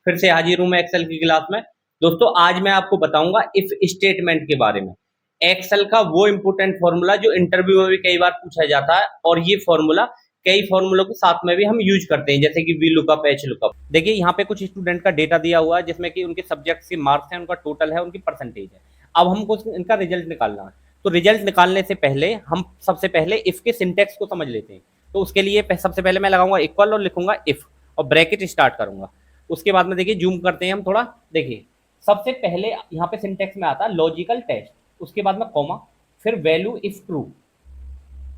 फिर से हाजिर हूं मैं एक्सेल की क्लास में। दोस्तों आज मैं आपको बताऊंगा इफ स्टेटमेंट के बारे में। एक्सेल का वो इंपोर्टेंट फॉर्मूला जो इंटरव्यू में भी कई बार पूछा जाता है, और ये फॉर्मूला कई फॉर्मूलों के साथ में भी हम यूज करते हैं, जैसे कि वी लुकअप, एच लुकअप। देखिए यहाँ पे कुछ स्टूडेंट का डेटा दिया हुआ है जिसमें कि उनके सब्जेक्ट के मार्क्स हैं, उनका टोटल है, उनकी परसेंटेज है। अब हमको इनका रिजल्ट निकालना है। तो रिजल्ट निकालने से पहले हम सबसे पहले इफ के सिंटेक्स को समझ लेते हैं। तो उसके लिए सबसे पहले मैं लगाऊंगा इक्वल और लिखूंगा इफ और ब्रैकेट स्टार्ट करूंगा। उसके बाद में देखिए जूम करते हैं हम थोड़ा। देखिए सबसे पहले यहाँ पे सिंटेक्स में आता है लॉजिकल टेस्ट, उसके बाद में कॉमा, फिर value if true,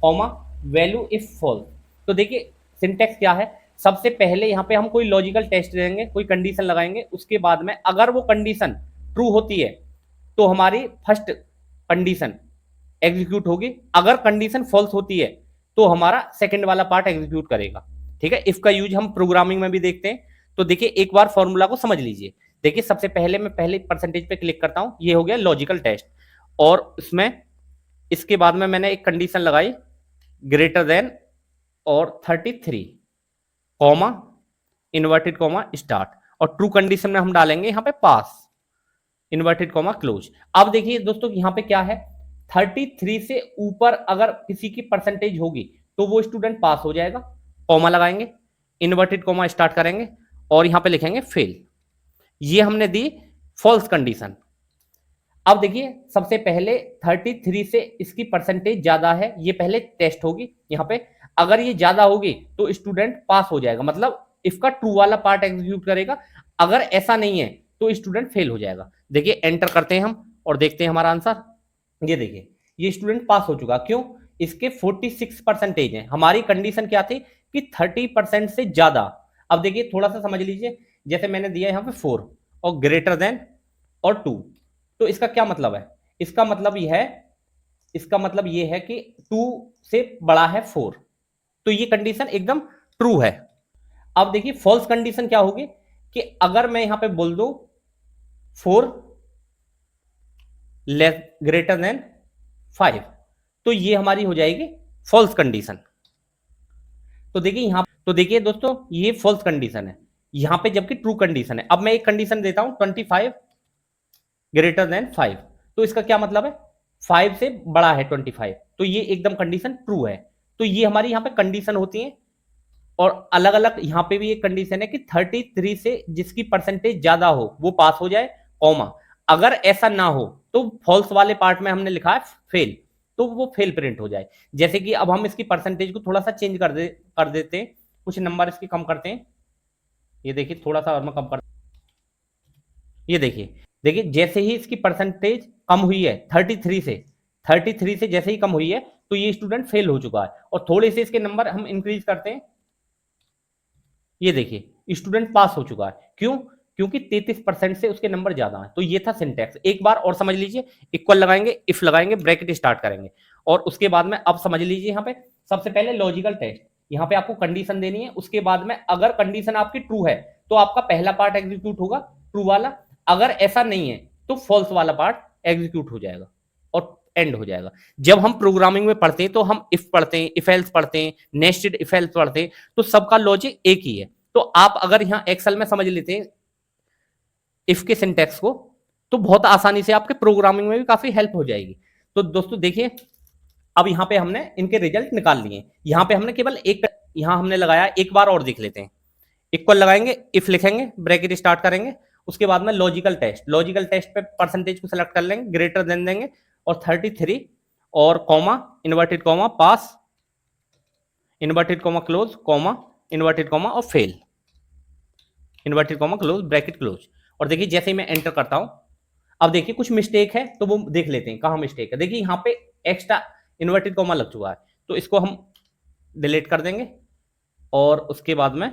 comma, value if false. तो देखिए सिंटेक्स क्या है, सबसे पहले यहाँ पे हम कोई लॉजिकल टेस्ट देंगे, कोई कंडीशन लगाएंगे, उसके बाद में अगर वो कंडीशन ट्रू होती है तो हमारी फर्स्ट कंडीशन एग्जीक्यूट होगी, अगर कंडीशन फॉल्स होती है तो हमारा सेकंड वाला पार्ट एग्जीक्यूट करेगा। ठीक है, इफ का यूज हम प्रोग्रामिंग में भी देखते हैं। तो देखिए एक बार फॉर्मूला को समझ लीजिए। देखिए सबसे पहले मैं पहले परसेंटेज पे क्लिक करता हूं, ये हो गया लॉजिकल टेस्ट, और इसमें इसके बाद में मैंने एक कंडीशन लगाई ग्रेटर देन और 33, कॉमा, इन्वर्टेड कॉमा स्टार्ट, और ट्रू कंडीशन में हम डालेंगे यहाँ पे पास, इन्वर्टेड कॉमा क्लोज। अब देखिए दोस्तों यहाँ पे क्या है, 33 से ऊपर अगर किसी की परसेंटेज होगी तो वो स्टूडेंट पास हो जाएगा, कॉमा लगाएंगे, इन्वर्टेड कॉमा स्टार्ट करेंगे और यहां पे लिखेंगे फेल। ये हमने दी फॉल्स कंडीशन। अब देखिए सबसे पहले 33 से इसकी परसेंटेज ज्यादा है, ये पहले टेस्ट होगी यहां पे। अगर ये ज्यादा होगी तो स्टूडेंट पास हो जाएगा, मतलब इफ का ट्रू वाला पार्ट एग्जीक्यूट करेगा। अगर ऐसा नहीं है तो स्टूडेंट फेल हो जाएगा। देखिए एंटर करते हैं हम और देखते हैं हमारा आंसर। ये देखिए ये स्टूडेंट पास हो चुका, क्यों? इसके 46 परसेंटेज है। हमारी कंडीशन क्या थी कि 30% से ज्यादा। अब देखिए थोड़ा सा समझ लीजिए, जैसे मैंने दिया यहाँ पे 4 और ग्रेटर देन और 2, तो इसका क्या मतलब है? इसका मतलब यह है कि 2 से बड़ा है 4, तो ये कंडीशन एकदम ट्रू है। अब देखिए फॉल्स कंडीशन क्या होगी कि अगर मैं यहां पे बोल दूं 4 ग्रेटर देन 5, तो ये हमारी हो जाएगी फॉल्स कंडीशन। तो देखिए दोस्तों ये फॉल्स कंडीशन है यहां पे, जबकि ट्रू कंडीशन है। अब मैं एक कंडीशन देता हूं 25 ग्रेटर देन 5, तो इसका क्या मतलब है? 5 से बड़ा है 25, तो ये एकदम कंडीशन ट्रू है। तो ये हमारी यहां पे कंडीशन होती है, और अलग अलग यहां पे भी एक कंडीशन है कि 33 से जिसकी परसेंटेज ज्यादा हो वो पास हो जाए, कॉमा, अगर ऐसा ना हो तो फॉल्स वाले पार्ट में हमने लिखा है फेल, तो वो फेल प्रिंट हो जाए। जैसे कि अब हम इसकी परसेंटेज को थोड़ा सा चेंज कर देते हैं, कुछ नंबर इसके कम करते हैं। ये देखिए थोड़ा सा और मैं कम कर, ये देखिए जैसे ही इसकी परसेंटेज कम हुई है 33 से जैसे ही कम हुई है तो ये स्टूडेंट फेल हो चुका है। और थोड़े से इसके नंबर हम इंक्रीज करते हैं, ये देखिए स्टूडेंट पास हो चुका है। क्यों? क्योंकि 33% से उसके नंबर ज्यादा हैं। तो ये था सिंटैक्स। एक बार और समझ लीजिए, इक्वल लगाएंगे, इफ लगाएंगे, ब्रैकेट स्टार्ट करेंगे, और उसके बाद में अब समझ लीजिए यहाँ पे सबसे पहले लॉजिकल टेस्ट। यहाँ पे आपको कंडीशन देनी है, उसके बाद में अगर कंडीशन आपकी ट्रू है तो आपका पहला पार्ट एग्जीक्यूट होगा, ट्रू वाला। अगर ऐसा नहीं है तो फॉल्स वाला पार्ट एग्जीक्यूट हो जाएगा और एंड हो जाएगा। जब हम प्रोग्रामिंग में पढ़ते हैं तो हम इफ पढ़ते हैं, इफ एल्स पढ़ते हैं, नेस्टेड इफ एल्स पढ़ते हैं, तो सबका लॉजिक एक ही है। तो आप अगर यहां एक्सेल में समझ लेते हैं इफ के सिंटैक्स को, तो बहुत आसानी से आपके प्रोग्रामिंग में भी काफी हेल्प हो जाएगी। तो दोस्तों देखिए अब यहां पे हमने इनके रिजल्ट निकाल लिए। यहां पे हमने केवल एक यहां हमने लगाया, एक बार और देख लेते हैं। इक्वल लगाएंगे, इफ लिखेंगे, ब्रैकेट स्टार्ट करेंगे, उसके बाद में लॉजिकल टेस्ट पे परसेंटेज को सिलेक्ट कर लेंगे, ग्रेटर देन देंगे और 33 और comma, inverted comma, pass, inverted comma close, comma, inverted comma और fail, inverted comma close, bracket close. और देखिए जैसे ही मैं एंटर करता हूं, अब देखिए कुछ मिस्टेक है तो वो देख लेते हैं कहां मिस्टेक है। देखिए यहां पे एक्स्ट्रा इन्वर्टेड कॉमा लग चुका है, तो इसको हम डिलीट कर देंगे और उसके बाद में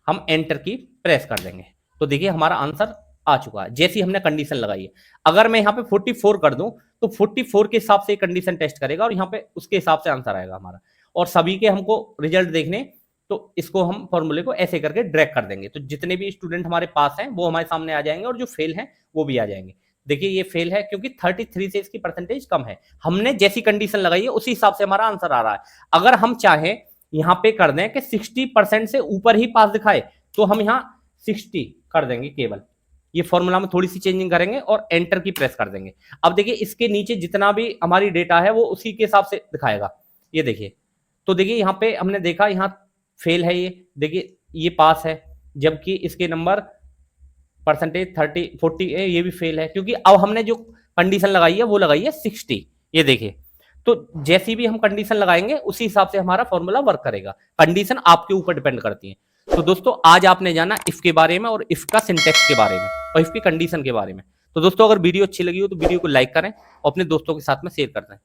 हम एंटर की प्रेस कर देंगे। तो देखिए हमारा आंसर आ चुका है जैसी हमने कंडीशन लगाई है। अगर मैं यहाँ पे 44 कर दूं तो 44 के हिसाब से कंडीशन टेस्ट करेगा और यहाँ पे उसके हिसाब से आंसर आएगा हमारा। और सभी के हमको रिजल्ट देखने, तो इसको हम फॉर्मूले को ऐसे करके ड्रैग कर देंगे, तो जितने भी स्टूडेंट हमारे पास हैं वो हमारे सामने आ जाएंगे और जो फेल हैं वो भी आ जाएंगे। देखिए ये फेल है क्योंकि 33 से इसकी परसेंटेज कम है। हमने जैसी कंडीशन लगाई है उसी हिसाब से हमारा आंसर आ रहा है। अगर हम चाहें यहाँ पे कर दें कि 60% से ऊपर ही पास दिखाए, तो हम यहाँ 60 कर देंगे केवल, ये फॉर्मूला में थोड़ी सी चेंजिंग करेंगे और एंटर की प्रेस कर देंगे। अब देखिए इसके नीचे जितना भी हमारी डेटा है वो उसी के हिसाब से दिखाएगा। ये देखिए, तो देखिए यहाँ पे हमने देखा यहाँ फेल है, ये देखिए ये पास है, जबकि इसके नंबर परसेंटेज 30 40 है, ये भी फेल है, क्योंकि अब हमने जो कंडीशन लगाई है वो लगाई है 60। ये देखिए, तो जैसी भी हम कंडीशन लगाएंगे उसी हिसाब से हमारा फॉर्मूला वर्क करेगा। कंडीशन आपके ऊपर डिपेंड करती है। तो दोस्तों आज आपने जाना इफ के बारे में और इफ का सिंटेक्स के बारे में और इफ की कंडीशन के बारे में। तो दोस्तों अगर वीडियो अच्छी लगी हो तो वीडियो को लाइक करें और अपने दोस्तों के साथ में शेयर कर दें।